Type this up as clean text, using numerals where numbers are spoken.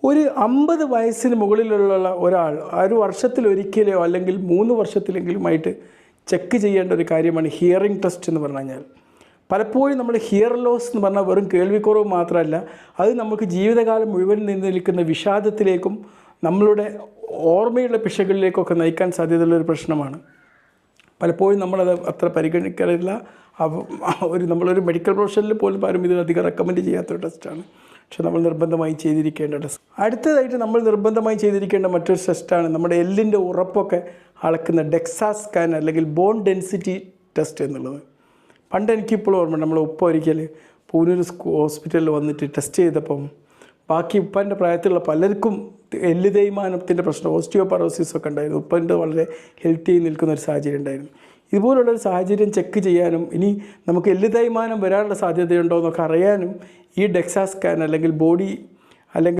ഒരു 50 വയസ്സിന് മുകളിലുള്ള ഒരാൾ ഒരു വർഷത്തിലൊരിക്കലോ അല്ലെങ്കിൽ 3 വർഷത്തിലെങ്കിലുമായിട്ട് ചെക്ക് ചെയ്യേണ്ട ഒരു കാര്യമാണ് ഹിയറിംഗ് ടെസ്റ്റ് എന്ന് പറഞ്ഞു കഴിഞ്ഞാൽ. പലപ്പോഴും നമ്മൾ ഹിയർ ലോസ് എന്ന് പറഞ്ഞാൽ വെറും കേൾവിക്കുറവ് മാത്രമല്ല, അത് നമുക്ക് ജീവിതകാലം മുഴുവൻ നിൽക്കുന്ന വിഷാദത്തിലേക്കും നമ്മളുടെ ഓർമ്മയുള്ള പിശകളിലേക്കൊക്കെ നയിക്കാൻ സാധ്യതയുള്ളൊരു പ്രശ്നമാണ്. പലപ്പോഴും നമ്മളത് അത്ര പരിഗണിക്കാറില്ല. നമ്മളൊരു മെഡിക്കൽ പ്രൊഫഷനിൽ പോലും ആരും ഇത് അധികം റെക്കമെൻഡ് ചെയ്യാത്തൊരു ടെസ്റ്റാണ്. പക്ഷെ നമ്മൾ നിർബന്ധമായി ചെയ്തിരിക്കേണ്ട ടെസ്റ്റ്. അടുത്തതായിട്ട് നമ്മൾ നിർബന്ധമായി ചെയ്തിരിക്കേണ്ട മറ്റൊരു ടെസ്റ്റാണ് നമ്മുടെ എല്ലിൻ്റെ ഉറപ്പൊക്കെ അളക്കുന്ന ഡെക്സാ സ്കാൻ അല്ലെങ്കിൽ ബോൺ ഡെൻസിറ്റി ടെസ്റ്റ് എന്നുള്ളത്. പണ്ട് എനിക്കിപ്പോഴും ഓർമ്മയുണ്ട്, നമ്മൾ ഉപ്പ ഒരിക്കൽ പൂനൂർ ഹോസ്പിറ്റലിൽ വന്നിട്ട് ടെസ്റ്റ് ചെയ്തപ്പം ബാക്കി ഉപ്പാൻ്റെ പ്രായത്തിലുള്ള പലർക്കും എല്ല് തേയ്മാനത്തിൻ്റെ പ്രശ്നം, ഓസ്റ്റിയോപറോസിസൊക്കെ ഉണ്ടായിരുന്നു. ഉപ്പൻ്റെ വളരെ ഹെൽത്തി നിൽക്കുന്ന ഒരു സാഹചര്യം ഉണ്ടായിരുന്നു. ഇതുപോലുള്ളൊരു സാഹചര്യം ചെക്ക് ചെയ്യാനും ഇനി നമുക്ക് എല്ല് തേയ്മാനം വരാനുള്ള സാധ്യതയുണ്ടോ എന്നൊക്കെ അറിയാനും ഈ ഡെക്സാ സ്കാൻ അല്ലെങ്കിൽ ബോഡി അല്ലെങ്കിൽ